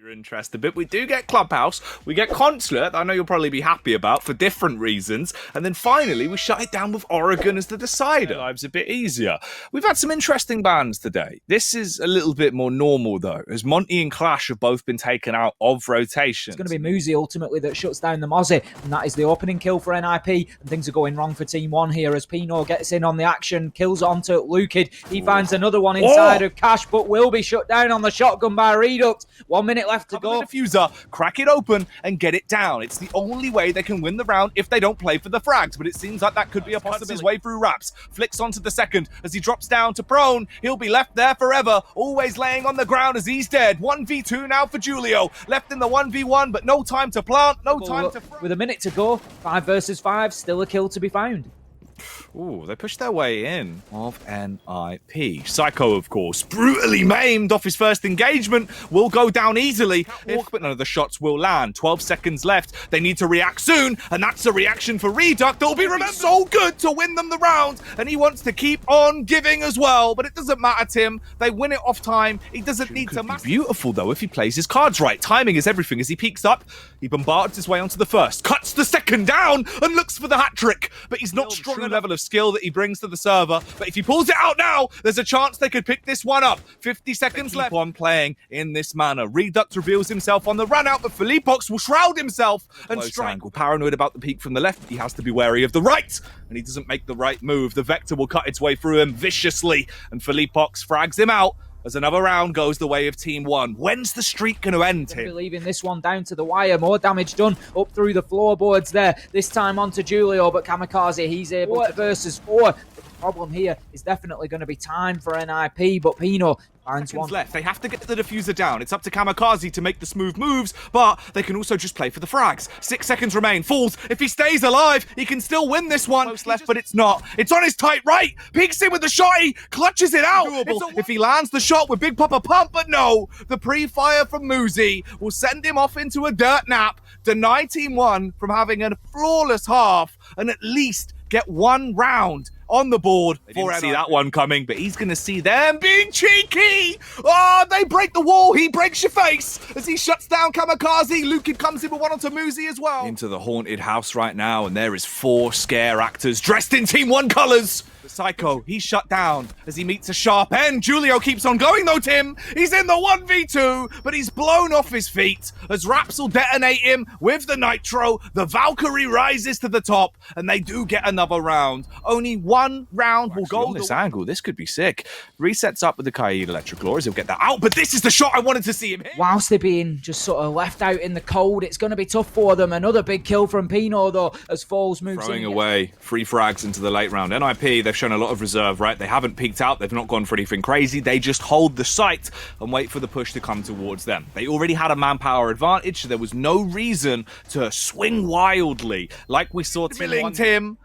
You're interested, but we do get Clubhouse, we get Consulate, I know you'll probably be happy about for different reasons, and then finally we shut it down with Oregon as the decider. Lives a bit easier. We've had some interesting bans today. This is a little bit more normal though, as Monty and Clash have both been taken out of rotation. It's going to be Muzi ultimately that shuts down the Mozzie, and that is the opening kill for NiP, and things are going wrong for Team 1 here as Pino gets in on the action, kills onto Lukid. He finds another one inside of Cash, but will be shut down on the shotgun by Redux. 1 minute left to go. The diffuser, crack it open and get it down. It's the only way they can win the round if they don't play for the frags, but it seems like that could be a possibility. His way through Raps, flicks onto the second as he drops down to prone. He'll be left there forever, always laying on the ground as he's dead. 1v2 now for Julio, left in the 1v1, but no time to plant, no time to... With a minute to go, 5 versus 5, still a kill to be found. Ooh, they pushed their way in of NiP. Psycho, of course, brutally maimed off his first engagement, will go down easily, but none of the shots will land. 12 seconds left. They need to react soon, and that's a reaction for Reduct. They'll be remembered so good to win them the round, and he wants to keep on giving as well, but it doesn't matter, Tim. They win it off time. He doesn't need to... Be beautiful, though, if he plays his cards right. Timing is everything. As he peeks up, he bombards his way onto the first, cuts the second down, and looks for the hat trick, but he's not strong enough level of skill that he brings to the server, but if he pulls it out now, there's a chance they could pick this one up. 50 seconds left. Keep on playing in this manner. Reduct reveals himself on the run out, but Philippox will shroud himself and strike. Paranoid about the peak from the left, he has to be wary of the right, and he doesn't make the right move. The Vector will cut its way through him viciously, and Philippox frags him out as another round goes the way of Team 1. When's the streak going to end, Tim? Leaving this one down to the wire. More damage done up through the floorboards there. This time onto Julio, but Kamikaze, he's able to versus 4. The problem here is definitely going to be time for NiP, but Pino finds one left. They have to get the diffuser down. It's up to Kamikaze to make the smooth moves, but they can also just play for the frags. 6 seconds remain. Falls. If he stays alive, he can still win this one. Close left, but it's not. It's on his tight right. Peeks in with the shotty. Clutches it out. If he lands the shot with Big Papa Pump, but no. The pre-fire from Muzi will send him off into a dirt nap, deny Team 1 from having a flawless half, and at least get one round on the board. They didn't see that one coming, but he's going to see them being cheeky. Oh, they break the wall. He breaks your face as he shuts down Kamikaze. Lukid comes in with one onto Muzi as well. Into the haunted house right now, and there is 4 scare actors dressed in Team 1 colors. The Psycho, he's shut down as he meets a sharp end. Julio keeps on going though, Tim. He's in the 1v2, but he's blown off his feet as Raps will detonate him with the Nitro. The Valkyrie rises to the top, and they do get another round. Only one round will go on this angle. This could be sick. Resets up with the Kaid Electric Law as he'll get that out, but this is the shot I wanted to see him hit. Whilst they're being just sort of left out in the cold, it's going to be tough for them. Another big kill from Pino though as Falls moves throwing away 3 frags into the late round. NiP, they've shown a lot of reserve, right? They haven't peeked out. They've not gone for anything crazy. They just hold the site and wait for the push to come towards them. They already had a manpower advantage, so there was no reason to swing wildly like we saw Tim.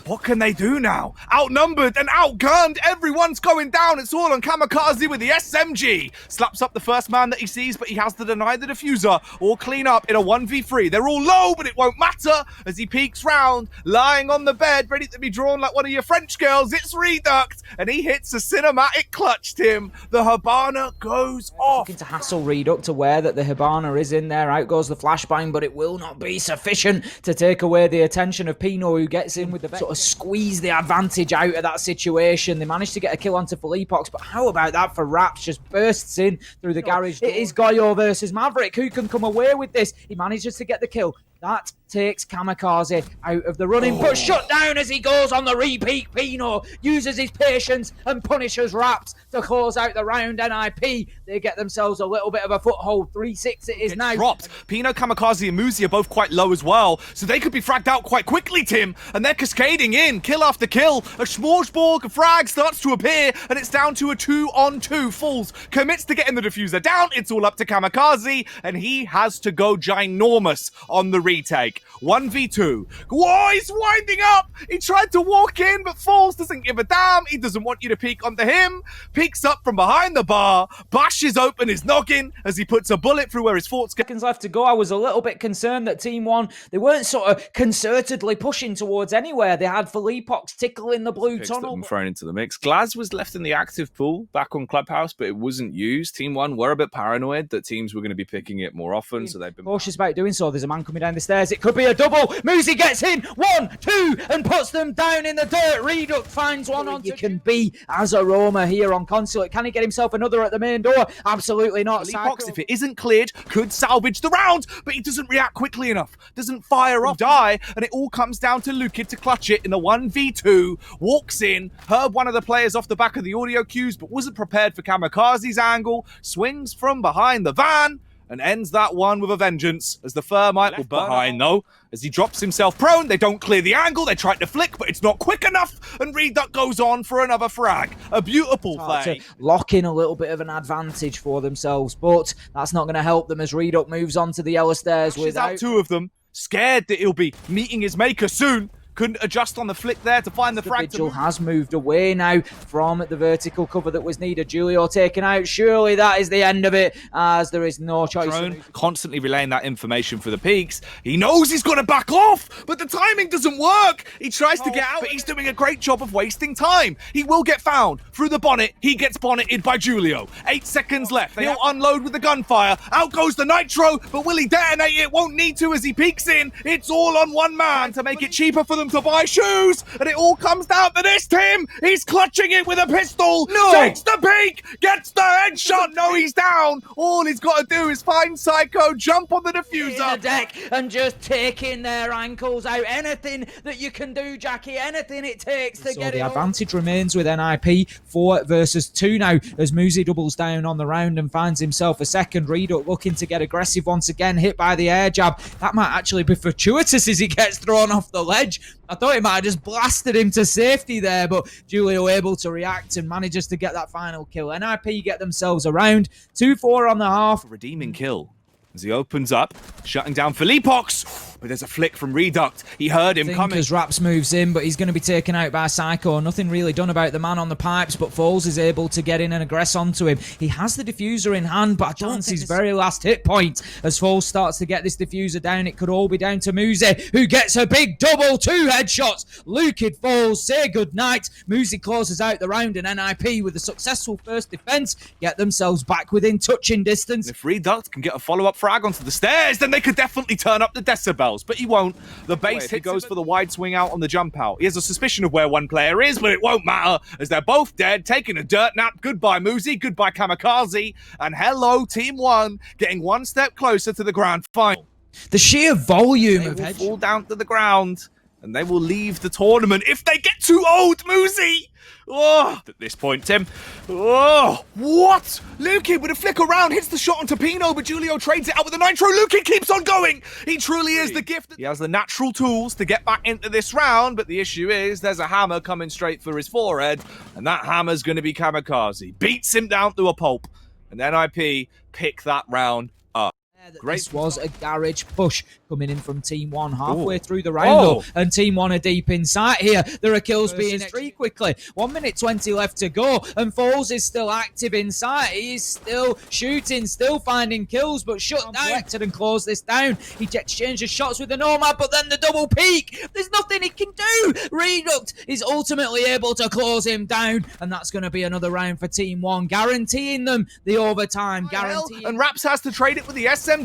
What can they do now? Outnumbered and outgunned. Everyone's going down. It's all on Kamikaze with the SMG. Slaps up the first man that he sees, but he has to deny the diffuser or clean up in a 1v3. They're all low, but it won't matter as he peeks round, lying on the bed, ready to be drawn like one of your French girls. It's Reduct, and he hits a cinematic clutch, Tim. The Hibana goes off. Looking to hassle Reduct, aware that the Hibana is in there. Out goes the flashbang, but it will not be sufficient to take away the attention of Pino, who gets in with the sort of squeeze the advantage out of that situation. They managed to get a kill onto Philippox, but how about that for Raps? Just bursts in through the garage door. It is Goyo versus Maverick. Who can come away with this? He manages to get the kill. That takes Kamikaze out of the running, but shut down as he goes on the repeat. Pino uses his patience and punishes Raps to close out the round. NiP, they get themselves a little bit of a foothold. 3-6 it is now. Dropped. Pino, Kamikaze, and Muzi are both quite low as well, so they could be fragged out quite quickly, Tim, and they're cascading in, kill after kill. A smorgasbord of frag starts to appear, and it's down to a 2-on-2. Falls, commits to getting the diffuser down. It's all up to Kamikaze, and he has to go ginormous on the retake. 1v2. Whoa, he's winding up! He tried to walk in, but Falls doesn't give a damn. He doesn't want you to peek onto him. Peeks up from behind the bar, bashes open his noggin as he puts a bullet through where his forts go. Seconds left to go. I was a little bit concerned that Team One, they weren't sort of concertedly pushing towards anywhere. They had Philippox tickling the blue tunnel. Thrown into the mix. Glaz was left in the active pool back on Clubhouse, but it wasn't used. Team One were a bit paranoid that teams were going to be picking it more often, so they've been cautious about doing so. There's a man coming down the stairs. It could be a double. Muzi gets in. 1, 2, and puts them down in the dirt. Reduct finds one on. You can be as Aroma here on Consulate. Can he get himself another at the main door? Absolutely not. Philippox, if it isn't cleared, could salvage the round, but he doesn't react quickly enough. Doesn't fire off, die, and it all comes down to Lukid to clutch it in the 1v2. Walks in, heard one of the players off the back of the audio cues, but wasn't prepared for Kamikaze's angle. Swings from behind the van and ends that one with a vengeance, as the Thermite will burn behind though. As he drops himself prone, they don't clear the angle, they try to flick, but it's not quick enough, and Reduct goes on for another frag. A beautiful play. To lock in a little bit of an advantage for themselves, but that's not going to help them as Reduct moves on to the yellow stairs without 2 of them, scared that he'll be meeting his maker soon. Couldn't adjust on the flick there to find the frag. Vigil has moved away now from the vertical cover that was needed. Julio taken out. Surely that is the end of it, as there is no choice. Constantly relaying that information for the peaks. He knows he's got to back off, but the timing doesn't work. He tries to get out, but he's doing a great job of wasting time. He will get found through the bonnet. He gets bonneted by Julio. 8 seconds left. He'll unload with the gunfire. Out goes the nitro, but will he detonate it? Won't need to as he peeks in. It's all on one man to make it cheaper for them to buy shoes, and it all comes down to this, Tim. He's clutching it with a pistol. No. Takes the peek, gets the headshot. No, he's down. All he's got to do is find Psycho, jump on the diffuser. In the deck and just taking their ankles out. Anything that you can do, Jackie, anything it takes to get it. The advantage remains with NiP 4 versus 2 now, as Muzi doubles down on the round and finds himself a second. Reduct looking to get aggressive once again, hit by the air jab. That might actually be fortuitous as he gets thrown off the ledge. I thought he might have just blasted him to safety there, but Julio able to react and manages to get that final kill. NiP get themselves around 2-4 on the half. Redeeming kill as he opens up, shutting down Philippox. But there's a flick from Reduct. He heard him coming. As Raps moves in, but he's going to be taken out by Psycho. Nothing really done about the man on the pipes, but Falls is able to get in and aggress onto him. He has the diffuser in hand, but I don't think his very last hit point. As Falls starts to get this diffuser down, it could all be down to Muzi, who gets a big double, 2 headshots. Lukid Falls, say goodnight. Muzi closes out the round, and NiP with a successful first defense get themselves back within touching distance. If Reduct can get a follow-up frag onto the stairs, then they could definitely turn up the decibels, but he won't. The base hit goes for the wide swing out on the jump out. He has a suspicion of where one player is, but it won't matter as they're both dead, taking a dirt nap. Goodbye Muzi, goodbye Kamikaze, and hello Team One, getting one step closer to the grand final. The sheer volume They of will fall down to the ground, and they will leave the tournament if they get too old, Muzi. Oh, at this point, Tim. Oh, what? Lukid with a flick around hits the shot onto Pino, but Julio trades it out with the nitro. Lukid keeps on going. He truly is the gift. He has the natural tools to get back into this round, but the issue is there's a hammer coming straight for his forehead, and that hammer's going to be Kamikaze. Beats him down to a pulp, and NiP pick that round up. This was a garage push coming in from Team One halfway through the round, though, and Team One are deep inside here. There are kills being streaked quickly. 1 minute 20 left to go, and Falls is still active inside. He's still shooting, still finding kills, but shut down and close this down. He exchanges shots with the Nomad, but then the double peak. There's nothing he can do. Reduct is ultimately able to close him down, and that's going to be another round for Team One, guaranteeing them the overtime. And Raps has to trade it with the SMG.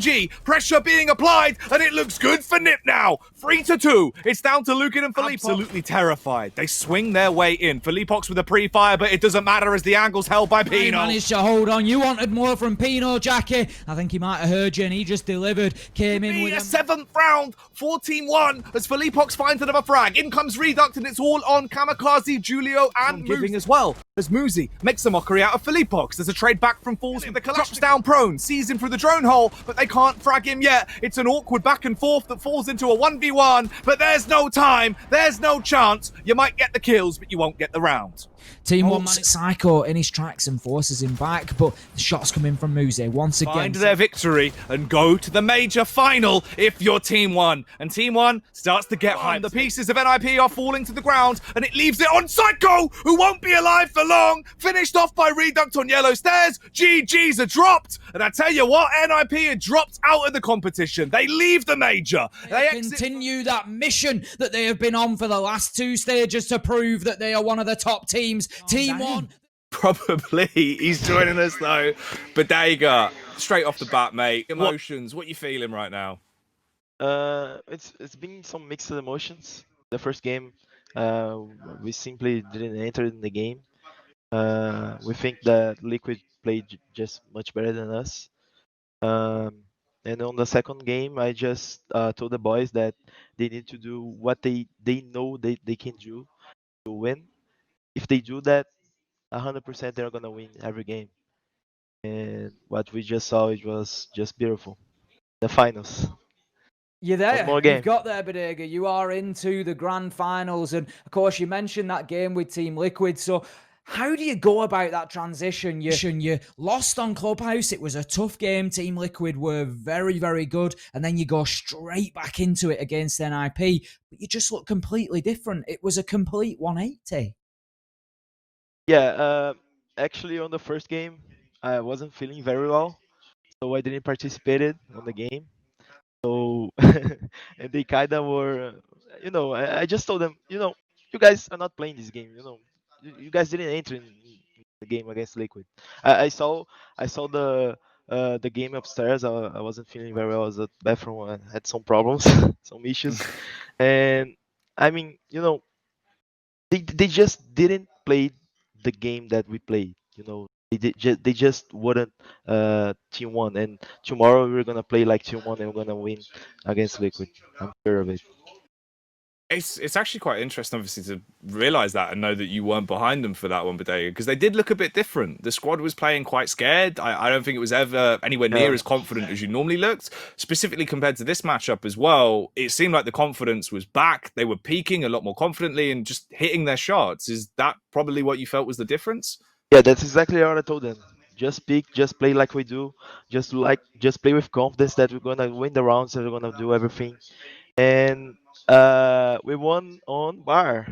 Pressure being applied, and it looks good for NiP now. 3-2. It's down to Lukid and Philippox. Absolutely terrified. They swing their way in. Philippox with a pre-fire, but it doesn't matter as the angle's held by Pino. He managed to hold on. You wanted more from Pino, Jackie. I think he might have heard you, and he just delivered. Came in with a 7th round for Team One as Philippox finds another frag. In comes Reduct, and it's all on Kamikaze, Julio, and Giving as well. As Muzi makes a mockery out of Philippox. There's a trade back from Falls with the collapse. Drops down prone, sees him through the drone hole, but they can't frag him yet. It's an awkward back and forth that falls into a 1v1, but there's no time, there's no chance. You might get the kills, but you won't get the round. Team 1 man Psycho in his tracks and forces him back, but the shot's coming from Muse once again. Find their victory and go to the major final if you're Team 1. And Team 1 starts to get hyped. The pieces of NiP are falling to the ground, and it leaves it on Psycho, who won't be alive for long. Finished off by Reduct on yellow stairs. GG's are dropped. And I tell you what, NiP are dropped out of the competition. They leave the major. They continue that mission that they have been on for the last 2 stages to prove that they are one of the top teams. Team 1. Probably. He's joining us though. Bodega, straight off the bat, mate. Emotions. What you feeling right now? It's been some mixed emotions. The first game, we simply didn't enter in the game. We think that Liquid played just much better than us. And on the second game, I just told the boys that they need to do what they know they can do to win. If they do that, 100% they're gonna win every game. And what we just saw, it was just beautiful. The finals. You're there. One more game. You've got there, Bodega. You are into the grand finals. And of course, you mentioned that game with Team Liquid. So how do you go about that transition? You lost on Clubhouse. It was a tough game. Team Liquid were very, very good. And then you go straight back into it against NiP. But you just look completely different. It was a complete 180. Yeah, actually on the first game, I wasn't feeling very well. So I didn't participate on the game. So, and they kind of were, I just told them, you guys are not playing this game, you guys didn't enter in the game against Liquid. I saw the game upstairs. I wasn't feeling very well. I was at the bathroom. I had some problems, some issues, and I mean, they just didn't play the game that we played. They just weren't Team 1, and tomorrow we're gonna play like Team 1 and we're gonna win against Liquid. I'm sure of it. It's actually quite interesting, obviously, to realise that and know that you weren't behind them for that one, Bodega, because they did look a bit different. The squad was playing quite scared. I don't think it was ever anywhere near as confident as you normally looked, specifically compared to this matchup as well. It seemed like the confidence was back. They were peaking a lot more confidently and just hitting their shots. Is that probably what you felt was the difference? Yeah, that's exactly what I told them. Just peak, just play like we do, just play with confidence that we're gonna win the rounds and we're gonna do everything. And we won on bar.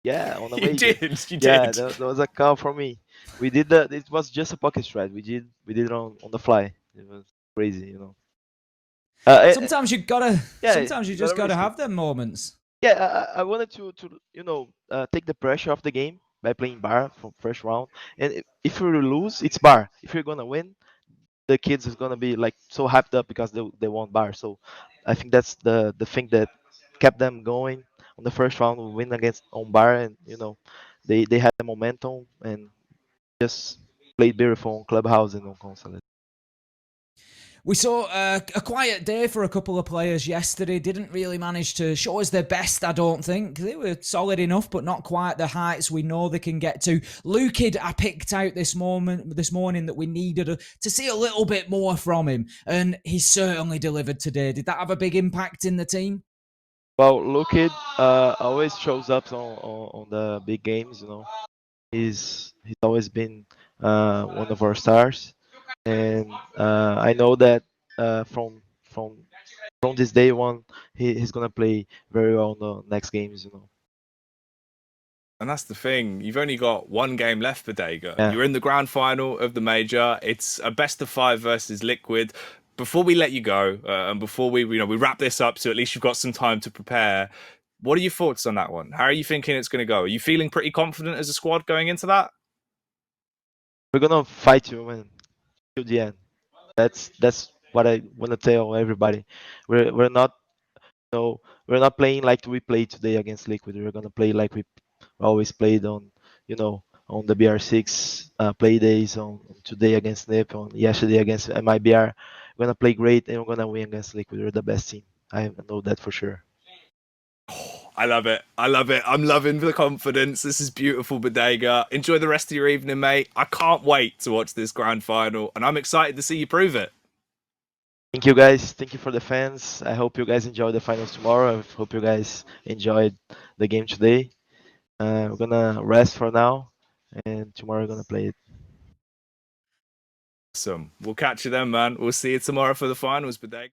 Yeah, on the You major. did. You Yeah, did. that was a call for me. We did that. It was just a pocket strat. We did it on the fly. It was crazy, Sometimes you gotta. Yeah, sometimes you just gotta risk it. have them moments. Yeah, I wanted to take the pressure off the game by playing bar from first round. And if we lose, it's bar. If we're gonna win, the kids is gonna be like so hyped up because they won bar. So I think that's the thing that kept them going on the first round. We win against on bar, and they had the momentum and just played beautiful on clubhouse and on console. We saw a quiet day for a couple of players yesterday. Didn't really manage to show us their best, I don't think. They were solid enough, but not quite the heights we know they can get to. Lukid, I picked out this morning that we needed to see a little bit more from him, and he certainly delivered today. Did that have a big impact in the team? Well, Lukid always shows up on the big games. He's always been one of our stars. And I know that from this day one, he's gonna play very well in the next games. And that's the thing. You've only got one game left, Bodega. Yeah. You're in the grand final of the major. It's a best of 5 versus Liquid. Before we let you go, and before we wrap this up, so at least you've got some time to prepare. What are your thoughts on that one? How are you thinking it's going to go? Are you feeling pretty confident as a squad going into that? We're gonna fight you, man, till the end. That's what I want to tell everybody. We're not we're not playing like we played today against Liquid. We're gonna play like we always played on on the BR6 play days, on today against NiP, on yesterday against MIBR. We're gonna play great and we're gonna win against Liquid. We're the best team. I know that for sure. I love it. I love it. I'm loving the confidence. This is beautiful, Bodega. Enjoy the rest of your evening, mate. I can't wait to watch this grand final, and I'm excited to see you prove it. Thank you, guys. Thank you for the fans. I hope you guys enjoy the finals tomorrow. I hope you guys enjoyed the game today. We're gonna rest for now, and tomorrow we're gonna play it. Awesome. We'll catch you then, man. We'll see you tomorrow for the finals, Badeg.